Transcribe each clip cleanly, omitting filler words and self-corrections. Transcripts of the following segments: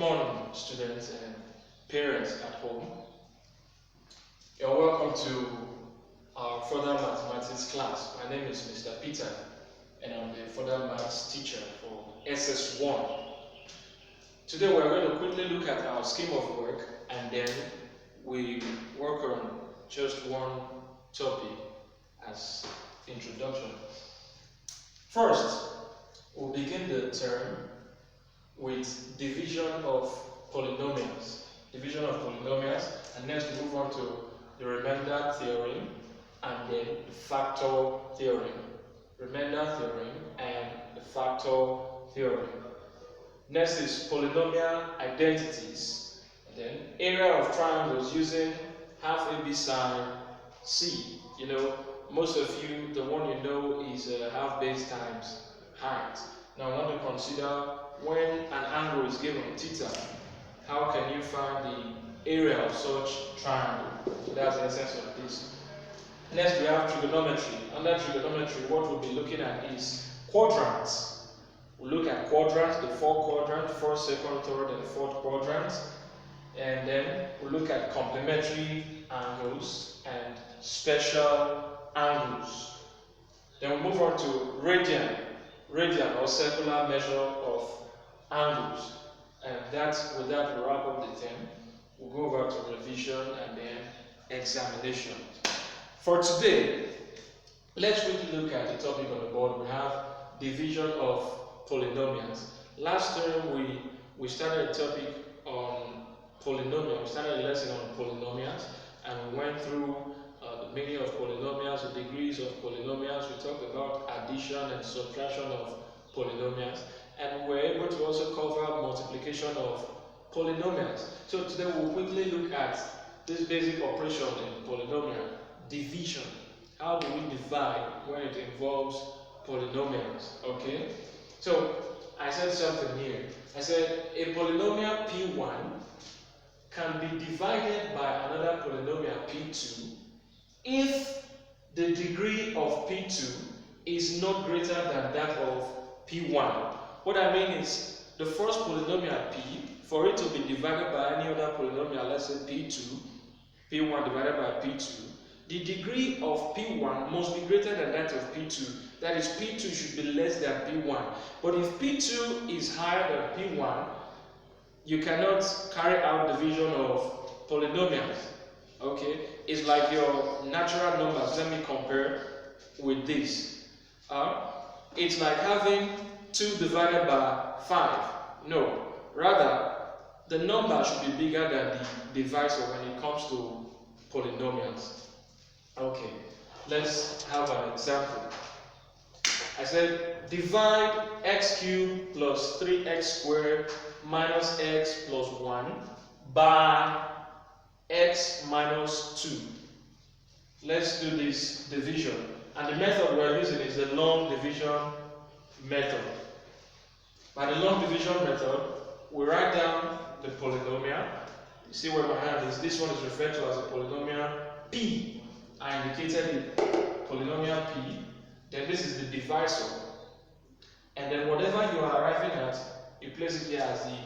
morning, students and parents at home. You're welcome to our further mathematics class. My name is Mr. Peter, and I'm the further maths teacher for SS1. Today we're going to quickly look at our scheme of work, and then we work on just one topic as introduction. First, we'll begin the term with division of polynomials. Division of polynomials, and next we move on to the remainder theorem and then the factor theorem. Remainder theorem and the factor theorem. Next is polynomial identities, and then area of triangles using half AB sine C. You know, most of you, the one you know is half base times height. Now I want to consider when an angle is given, theta, how can you find the area of such triangle? So that's the essence of this. Next we have trigonometry. Under trigonometry, what we'll be looking at is quadrants. We'll look at quadrants, the four quadrants, first, second, third, and fourth quadrants. And then we'll look at complementary angles and special angles. Then we'll move on to radian or circular measure of angles. And with that we'll wrap up the term. We'll go over to revision and then examination. For today, let's quickly look at the topic on the board. We have division of polynomials. Last term we started a topic on polynomials. We started a lesson on polynomials, and we went through the meaning of polynomials, the degrees of polynomials. We talked about addition and subtraction of polynomials, and we were able to also cover multiplication of polynomials. So today we'll quickly look at this basic operation in polynomial, division. How do we divide when it involves polynomials? Okay, so I said something here. I said a polynomial P1 can be divided by another polynomial P2 if the degree of P2 is not greater than that of P1. What I mean is, the first polynomial P, for it to be divided by any other polynomial, let's say P2, P1 divided by P2, the degree of P1 must be greater than that of P2. That is, P2 should be less than P1. But if P2 is higher than P1, you cannot carry out division of polynomials. Okay? It's like your natural numbers. Let me compare with this. It's like having 2 divided by 5. No. Rather, the number should be bigger than the divisor when it comes to polynomials. Okay, let's have an example. I said divide x cubed plus 3x squared minus x plus 1 by x minus 2. Let's do this division. And the method we're using is the long division method. By the long division method, we write down the polynomial. You see where my hand is? This one is referred to as a polynomial P. I indicated the polynomial P. Then this is the divisor. And then whatever you are arriving at, you place it here as the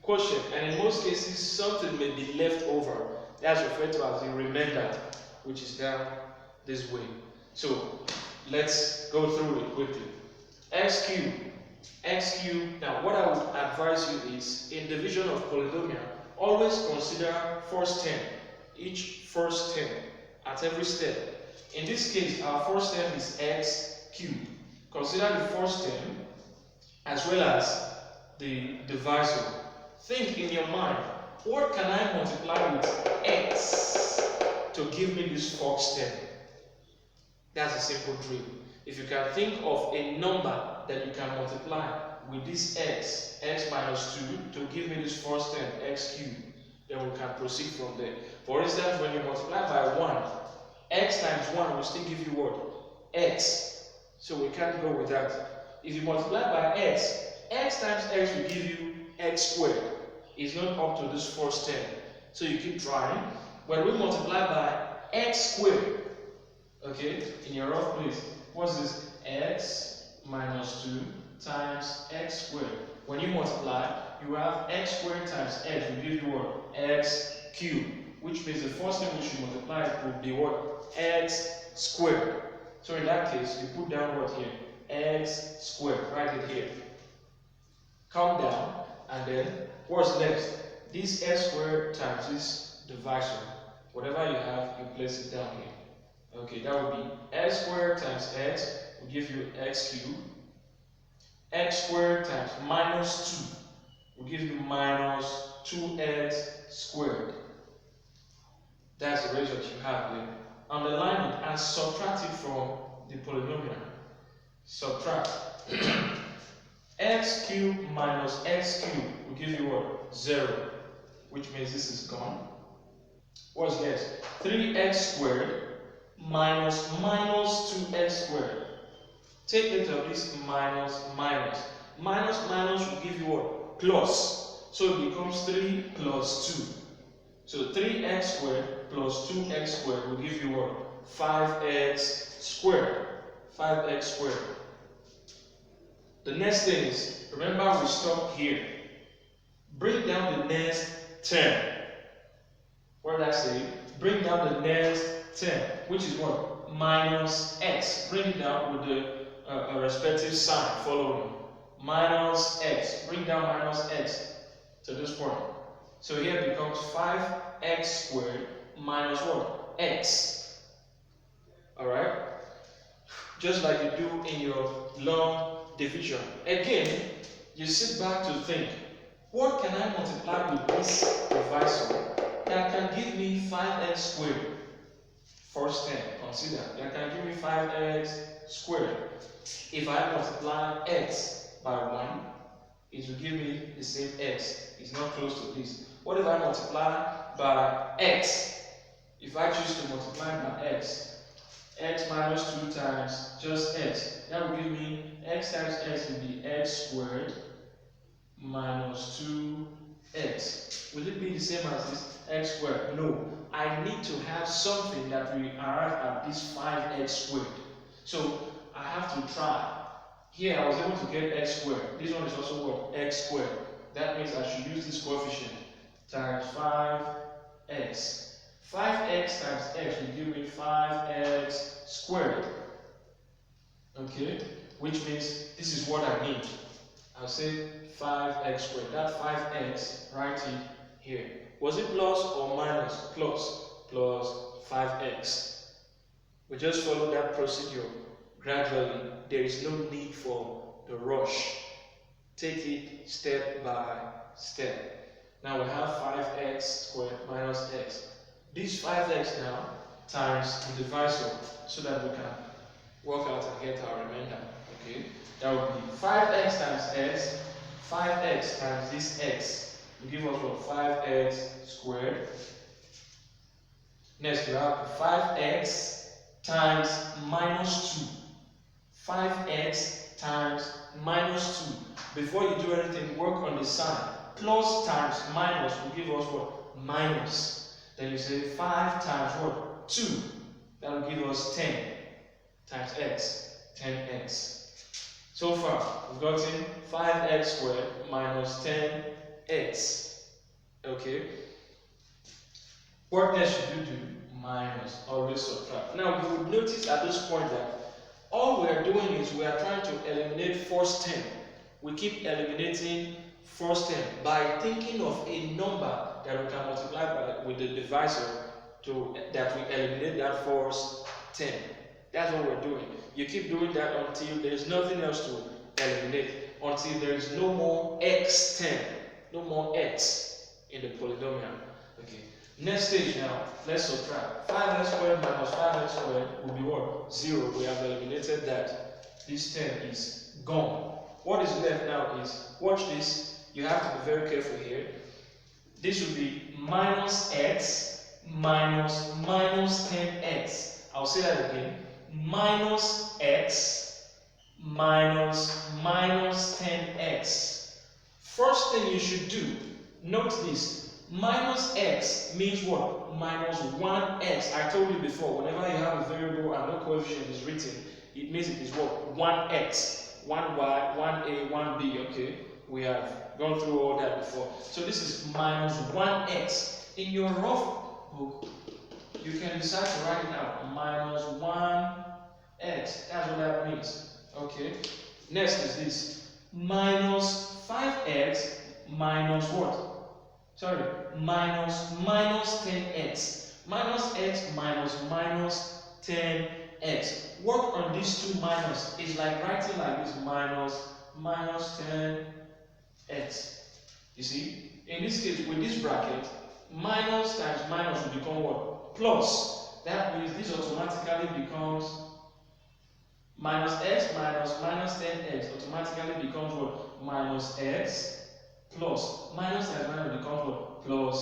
quotient. And in most cases, something may be left over. That's referred to as the remainder, which is down this way. So let's go through it quickly. X cubed. Now what I would advise you is, in division of polynomial, always consider first term, each first term at every step. In this case, our first term is x cubed. Consider the first term as well as the divisor. Think in your mind, what can I multiply with x to give me this first term? That's a simple drill. If you can think of a number that you can multiply with this x minus 2 to give me this first term, x cubed, then we can proceed from there. For instance, when you multiply by 1, x times 1 will still give you what? X. So we can't go with that. If you multiply by x times x will give you x squared. It's not up to this first term. So you keep trying. When we multiply by x squared, okay, in your rough place, what's this? X minus 2 times x squared. When you multiply, you have x squared times x will give you what? X cubed. Which means the first thing we should multiply will be what? X squared. So in that case, you put down what here? X squared. Write it here. Come down, and then what's next? This x squared times this divisor. Whatever you have, you place it down here. Okay, that would be x squared times x will give you x cubed. X squared times minus 2 will give you minus 2x squared. That's the result you have here. Underline it and subtract it from the polynomial. Subtract. X cubed minus x cubed will give you what? 0. Which means this is gone. What's next? 3x squared minus 2x squared. Take note of this minus. Minus will give you what? Plus. So it becomes 3 plus 2. So 3x squared plus 2x squared will give you what? 5x squared. 5x squared. The next thing is, remember we stopped here. Bring down the next term. What did I say? Bring down the next term, which is what? Minus x. Bring it down with the respective sign following. Minus x. Bring down minus x to this point. So here it becomes 5x squared minus what? X. Alright? Just like you do in your long division. Again, you sit back to think, what can I multiply with this divisor that can give me 5x squared? First term, consider, that can give me 5x squared. If I multiply x by 1, it will give me the same x. It's not close to this. What if I multiply by x? If I choose to multiply by x minus 2 times just x, that will give me x times x will be x squared minus 2x. Will it be the same as this x squared? No. I need to have something that will arrive at this 5x squared. So I have to try. Here I was able to get x squared. This one is also what? X squared. That means I should use this coefficient times 5x. 5x times x will give me 5x squared. Okay? Which means this is what I need. I'll say 5x squared. That 5x, write it here. Was it plus or minus? Plus. Plus 5x. We just follow that procedure gradually. There is no need for the rush. Take it step by step. Now we have 5x squared minus x. This 5x now times the divisor so that we can work out and get our remainder. Okay? That would be 5x times x, 5x times this x will give us what? 5x squared. Next we have 5x times minus 2. 5x times minus 2. Before you do anything, work on the sign. Plus times minus will give us what? Minus. Then you say 5 times what? 2. That will give us 10 times x. 10x. So far, we've gotten 5x squared minus 10x. Okay? What next should you do? Minus. Always subtract. Now, you would notice at this point that all we are doing is we are trying to eliminate first term. We keep eliminating first term by thinking of a number that we can multiply by with the divisor that we eliminate that first term. That's what we're doing. You keep doing that until there is nothing else to eliminate, until there is no more x term, no more x in the polynomial. Okay. Next stage now, let's subtract. 5x squared minus 5x squared will be what? 0. We have eliminated that. This term is gone. What is left now is, watch this. You have to be very careful here. This will be minus x minus 10x. I'll say that again. Minus x minus 10x. First thing you should do, note this. Minus x means what? Minus 1x. I told you before, whenever you have a variable and no coefficient is written, it means it is what? 1x. 1y, 1a, 1b. Okay, we have gone through all that before. So this is minus 1x. In your rough book, you can decide to write it out. Minus 1x. That's what that means. Okay. Next is this. Minus 5x minus what? Sorry. Minus 10x. Minus x minus 10x. Work on these two minus. It's like writing like this. Minus 10x. You see? In this case, with this bracket, minus times minus will become what? Plus. That means this automatically becomes minus x minus 10x automatically becomes what? Minus x plus. Minus times minus becomes what? Plus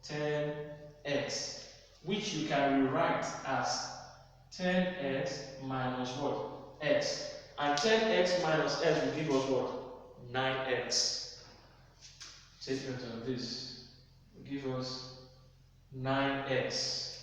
10x. Which you can rewrite as 10x minus what? X. And 10x minus x will give us what? 9x. Take note of this. Will give us 9x.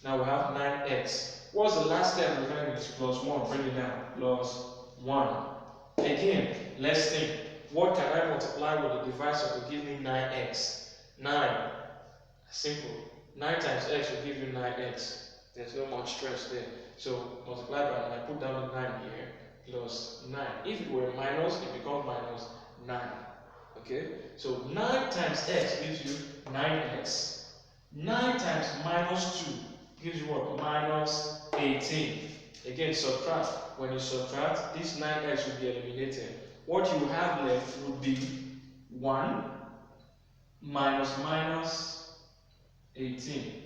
Now we have 9x. What's the last step? Remember, it's plus 1. Bring it down. Plus 1. Again, let's think. What can I multiply with the divisor to give me 9x? 9. Simple. 9 times x will give you 9x. There's no much stress there. So multiply by 9. Put down the 9 here. Plus 9. If it were minus, it becomes minus 9. Okay? So 9 times x gives you 9x. 9 times minus 2 gives you what? Minus 18. Again, subtract. When you subtract, this 9x will be eliminated. What you have left would be 1 minus 18.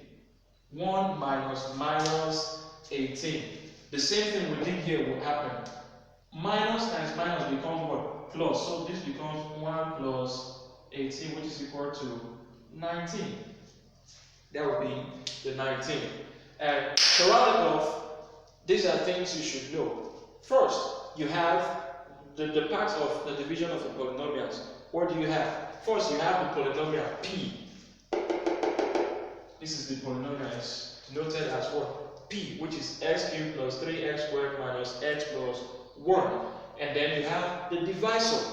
1 minus 18. The same thing we did here will happen. Minus times minus becomes what? Plus. So this becomes 1 plus 18, which is equal to 19. That would be the 19. And to round it off, these are things you should know. First, you have the parts of the division of the polynomials. What do you have? First, you have the polynomial P. This is the polynomial. It's noted as what? P, which is x cubed plus 3x squared minus x plus 1. And then you have the divisor.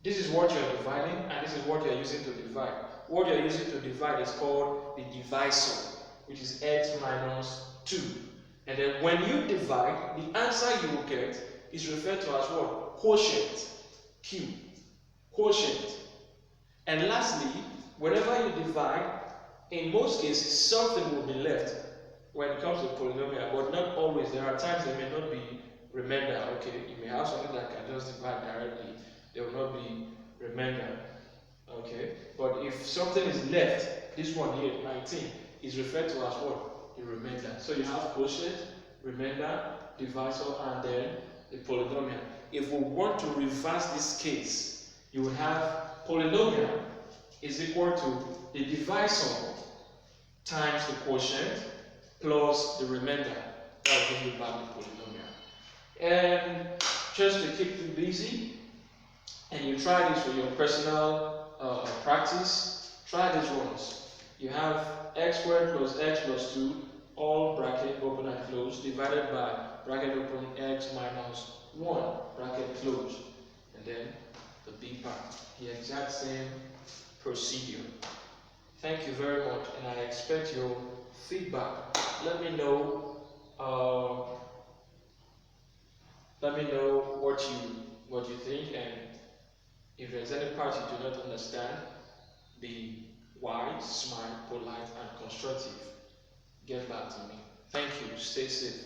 This is what you're dividing, and this is what you're using to divide. What you're using to divide is called the divisor, which is x minus 2. And then when you divide, the answer you will get is referred to as what? Quotient. Q. Quotient. And lastly, whenever you divide, in most cases, something will be left when it comes to polynomial, but not always. There are times there may not be remainder. Okay, you may have something that can just divide directly. There will not be remainder. Okay, but if something is left, this one here, 19, is referred to as what? The remainder. So you have quotient, remainder, divisor, and then the polynomial. If we want to reverse this case, you would have polynomial is equal to the divisor times the quotient plus the remainder. That will give you back the polynomial. And just to keep you busy, and you try this for your personal practice, try these ones. You have x squared plus x plus 2, all bracket open and closed, divided by bracket open x minus 1, bracket closed. And then the b part, the exact same procedure. Thank you very much, and I expect your feedback. Let me know what you think, and if there's any part you do not understand, be wise, smart, polite, and constructive. Get back to me. Thank you. Stay safe.